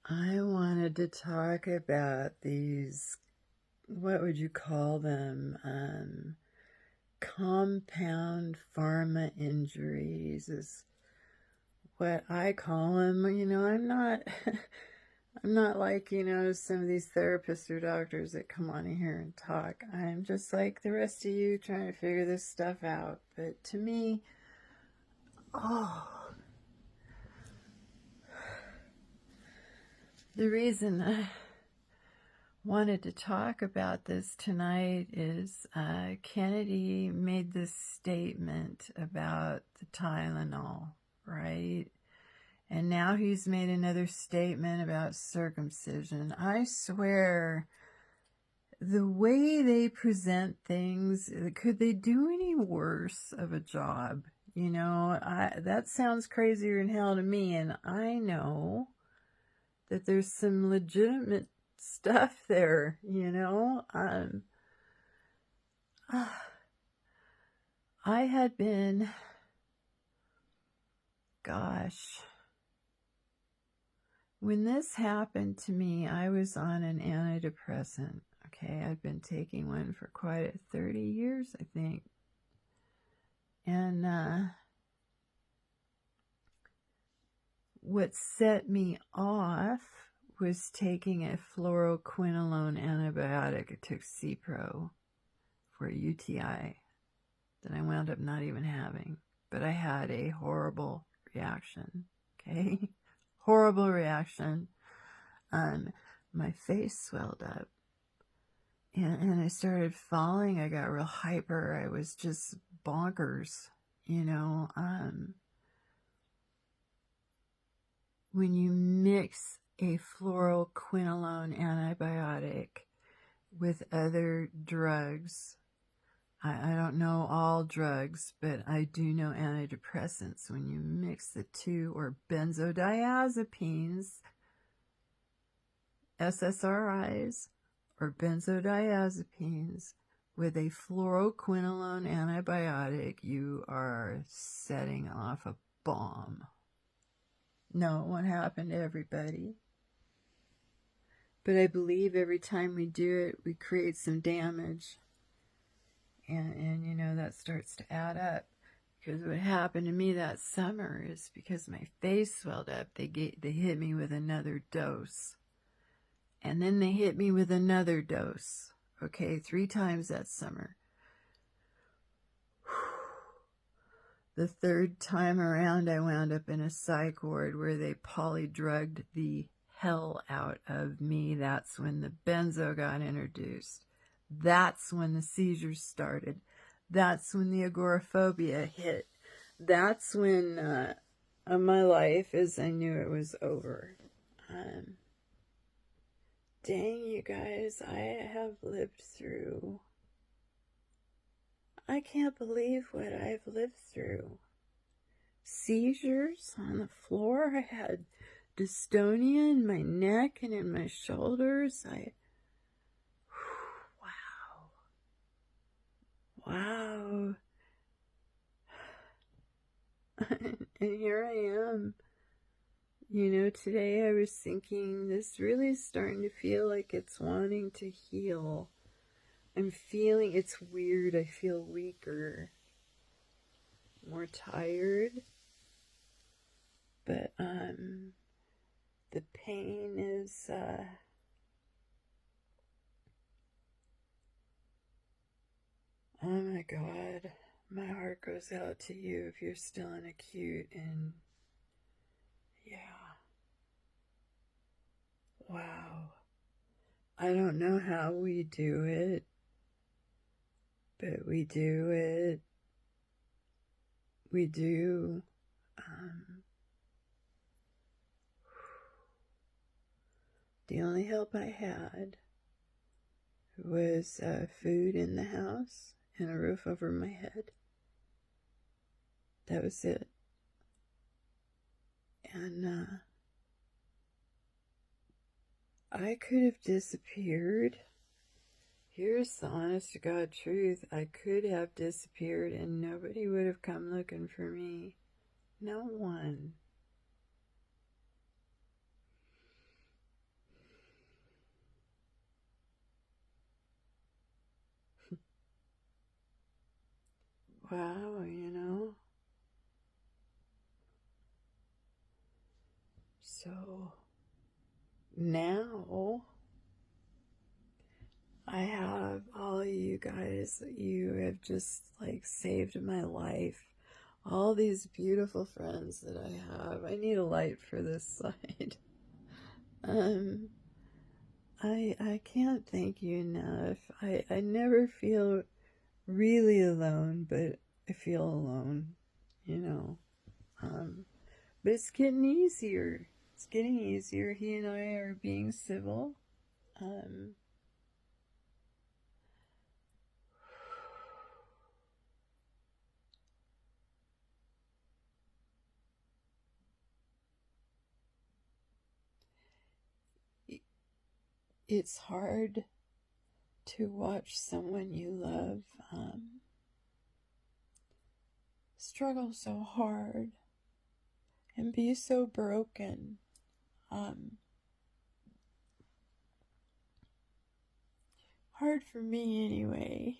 I wanted to talk about these, what would you call them? Compound pharma injuries is what I call them. I'm not, I'm not like, some of these therapists or doctors that come on here and talk. I'm just like the rest of you trying to figure this stuff out. But to me, oh, the reason I wanted to talk about this tonight is Kennedy made this statement about the Tylenol, right? And now he's made another statement about circumcision. I swear, the way they present things, could they do any worse of a job? That sounds crazier than hell to me, and I know that there's some legitimate stuff there, I had been, gosh, when this happened to me, I was on an antidepressant. Okay, I'd been taking one for quite 30 years, I think. And what set me off was taking a fluoroquinolone antibiotic. I took Cipro for a UTI that I wound up not even having. But I had a horrible reaction, okay? Horrible reaction. My face swelled up. And I started falling. I got real hyper. I was just bonkers, when you mix a fluoroquinolone antibiotic with other drugs, I don't know all drugs, but I do know antidepressants. When you mix the two, or benzodiazepines, SSRIs, or benzodiazepines with a fluoroquinolone antibiotic, you are setting off a bomb. No, it won't happen to everybody. But I believe every time we do it, we create some damage. And that starts to add up. Because what happened to me that summer is because my face swelled up, they hit me with another dose. And then they hit me with another dose. Okay, 3 times that summer. The 3rd time around, I wound up in a psych ward where they polydrugged the hell out of me. That's when the benzo got introduced. That's when the seizures started. That's when the agoraphobia hit. That's when my life, as I knew it was over. Dang, you guys, I have lived through. I can't believe what I've lived through. Seizures on the floor. I had dystonia in my neck and in my shoulders. Wow. And here I am. Today I was thinking this really is starting to feel like it's wanting to heal. I'm feeling, it's weird, I feel weaker, more tired, but the pain is oh my God, my heart goes out to you if you're still in acute. And yeah, wow, I don't know how we do it, but we do it. We do. The only help I had was food in the house and a roof over my head. That was it. And I could have disappeared. Here's the honest to God truth. I could have disappeared and nobody would have come looking for me. No one. wow, you know. So now I have all you guys. You have just like saved my life. All these beautiful friends that I have. I need a light for this side. Um, I can't thank you enough. I never feel really alone, but I feel alone, you know. But it's getting easier. It's getting easier. He and I are being civil. Um, it's hard to watch someone you love struggle so hard and be so broken. Hard for me anyway.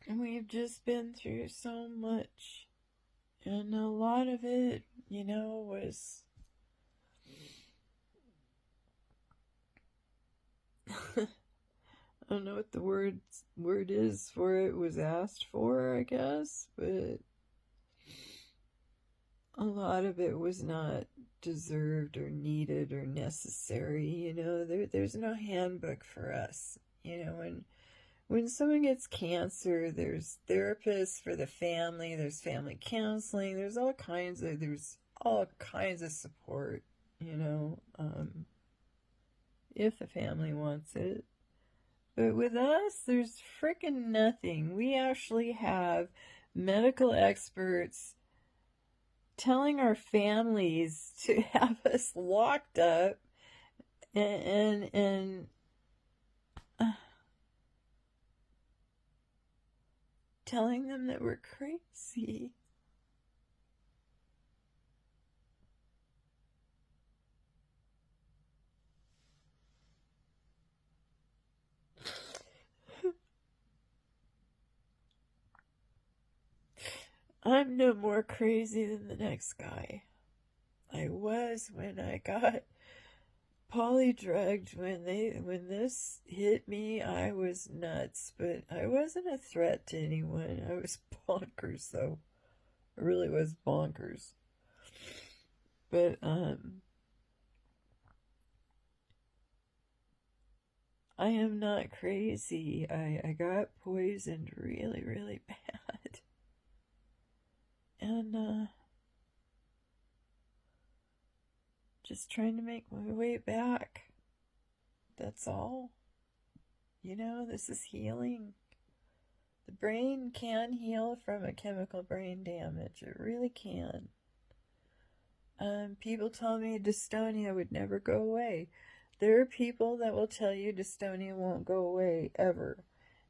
And we've just been through so much. And a lot of it, you know, was I don't know what the word is for it, was asked for, I guess, but a lot of it was not deserved or needed or necessary. You know, there's no handbook for us. You know, when someone gets cancer, there's therapists for the family, there's family counseling, there's all kinds of support, you know, if the family wants it. But with us, there's freaking nothing. We actually have medical experts telling our families to have us locked up and telling them that we're crazy. I'm no more crazy than the next guy. I was when I got polydrugged. When this hit me, I was nuts, but I wasn't a threat to anyone. I was bonkers, though. I really was bonkers. But I am not crazy. I got poisoned really, really bad. And just trying to make my way back. That's all. You know, this is healing. The brain can heal from a chemical brain damage. It really can. People tell me dystonia would never go away. There are people that will tell you dystonia won't go away ever.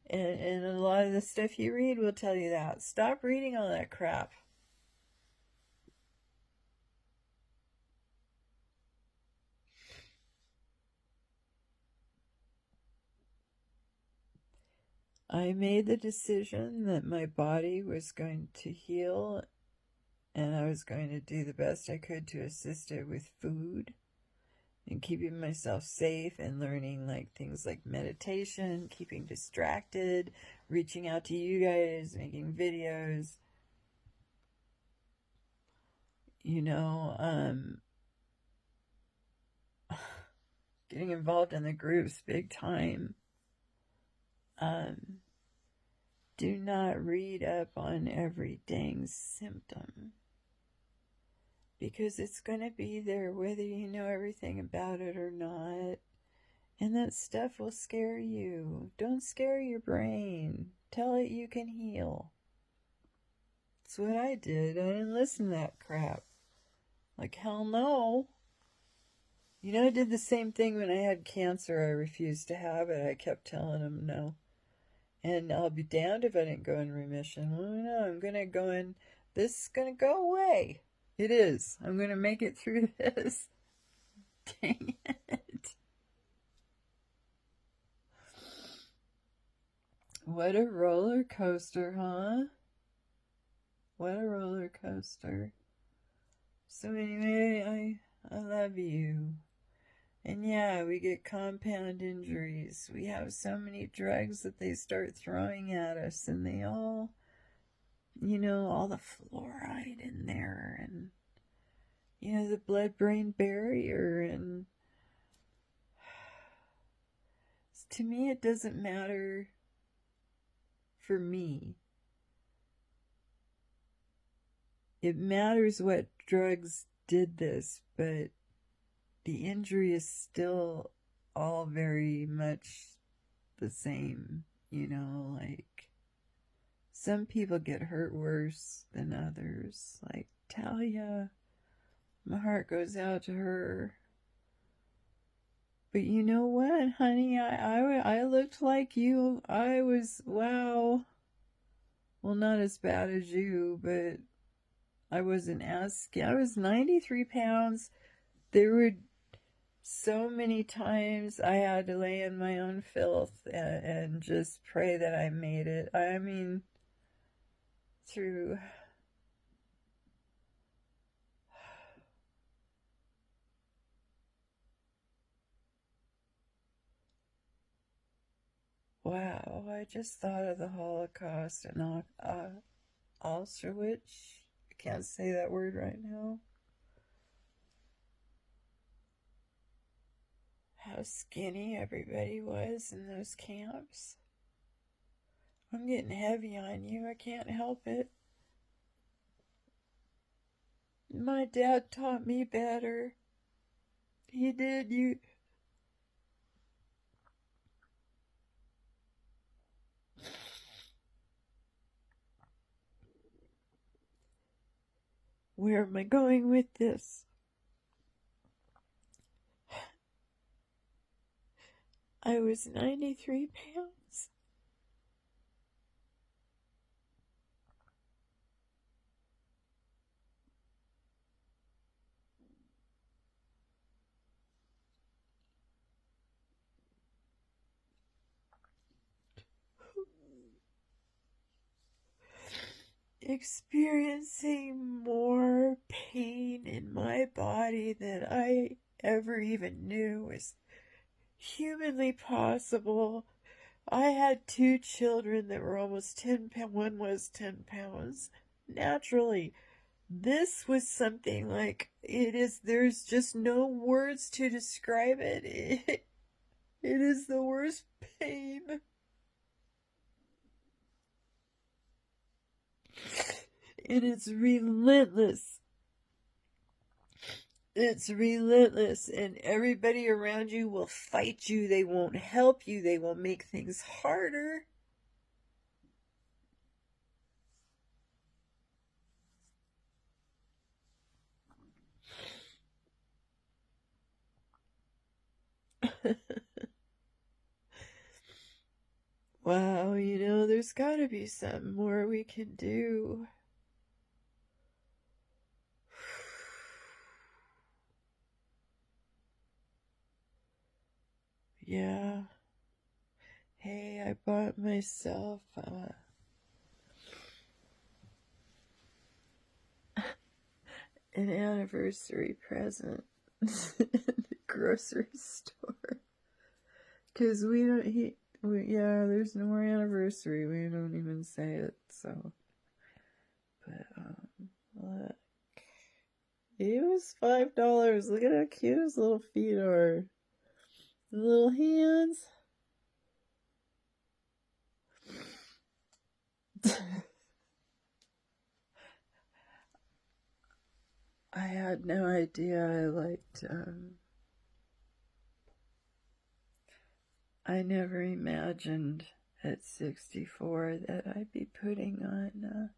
And a lot of the stuff you read will tell you that. Stop reading all that crap. I made the decision that my body was going to heal, and I was going to do the best I could to assist it with food and keeping myself safe and learning like things like meditation, keeping distracted, reaching out to you guys, making videos, you know, getting involved in the groups big time. Do not read up on every dang symptom, because it's going to be there whether you know everything about it or not. And that stuff will scare you. Don't scare your brain. Tell it you can heal. That's what I did. I didn't listen to that crap. Like, hell no. You know, I did the same thing when I had cancer. I refused to have it. I kept telling them no. And I'll be damned if I didn't go in remission. Well, no, I'm going to go in. This is going to go away. It is. I'm going to make it through this. Dang it. What a roller coaster, huh? What a roller coaster. So anyway, I love you. And yeah, we get compound injuries. We have so many drugs that they start throwing at us, and they all, all the fluoride in there, and, the blood-brain barrier, and to me, it doesn't matter for me. It matters what drugs did this, but the injury is still all very much the same, like some people get hurt worse than others. Like Talia, my heart goes out to her. But you know what, honey? I looked like you. I was, wow. Well, not as bad as you, but I wasn't as skinny. I was 93 pounds. There were so many times I had to lay in my own filth and just pray that I made it. I mean, through... Wow, I just thought of the Holocaust and Auschwitz. I can't say that word right now. How skinny everybody was in those camps. I'm getting heavy on you. I can't help it. My dad taught me better. He did. Where am I going with this? I was 93 pounds. Experiencing more pain in my body than I ever even knew was humanly possible. I had 2 children that were almost 10 pounds. One was 10 pounds. Naturally, this was something like there's just no words to describe it. It is the worst pain. And it's relentless. It's relentless, and everybody around you will fight you. They won't help you. They will make things harder. Wow, there's gotta be something more we can do. Yeah. Hey, I bought myself an anniversary present in the grocery store. Because there's no more anniversary. We don't even say it, so. But, look. It was $5. Look at how cute his little feet are. The little hands. I had no idea I liked, I never imagined at 64 that I'd be putting on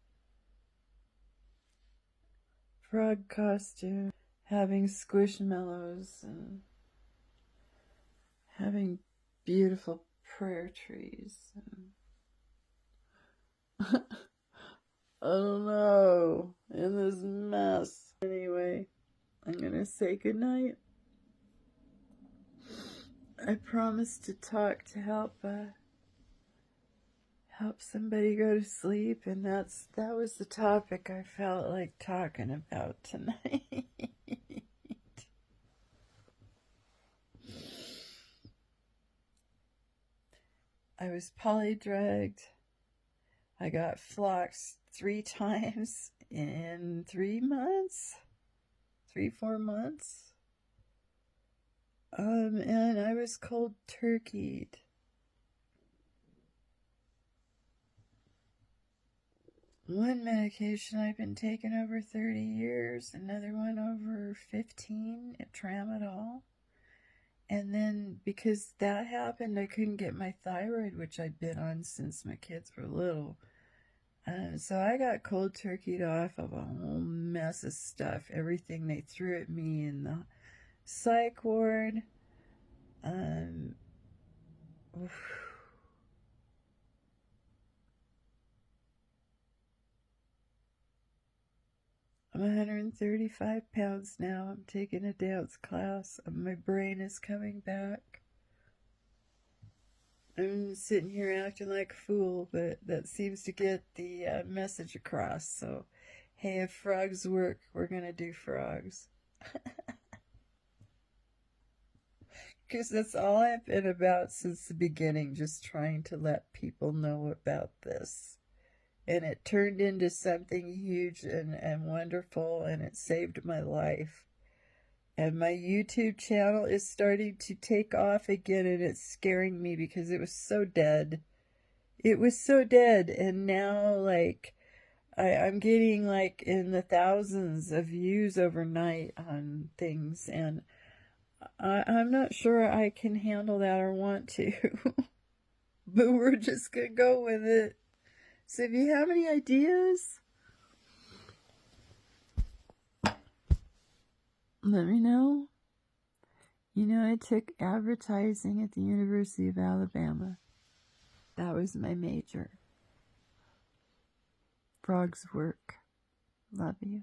frog costume, having squishmallows, and having beautiful prayer trees. I don't know, in this mess. Anyway, I'm gonna say goodnight. I promised to talk to help help somebody go to sleep, and that was the topic I felt like talking about tonight. I was polydrugged. I got floxed 3 times in 3 months, 4 months. And I was cold turkeyed. One medication I've been taking over 30 years, another one over 15, tramadol. And then because that happened, I couldn't get my thyroid, which I'd been on since my kids were little. So I got cold turkeyed off of a whole mess of stuff. Everything they threw at me in the psych ward. Oof. I'm 135 pounds now. I'm taking a dance class. My brain is coming back. I'm sitting here acting like a fool, but that seems to get the message across. So, hey, if frogs work, we're going to do frogs. Because that's all I've been about since the beginning, just trying to let people know about this. And it turned into something huge and wonderful, and it saved my life. And my YouTube channel is starting to take off again, and it's scaring me because it was so dead. It was so dead, and now, like, I'm getting, like, in the thousands of views overnight on things, and I'm not sure I can handle that or want to. But we're just gonna go with it. So if you have any ideas, let me know. You know, I took advertising at the University of Alabama. That was my major. Frogs work. Love you.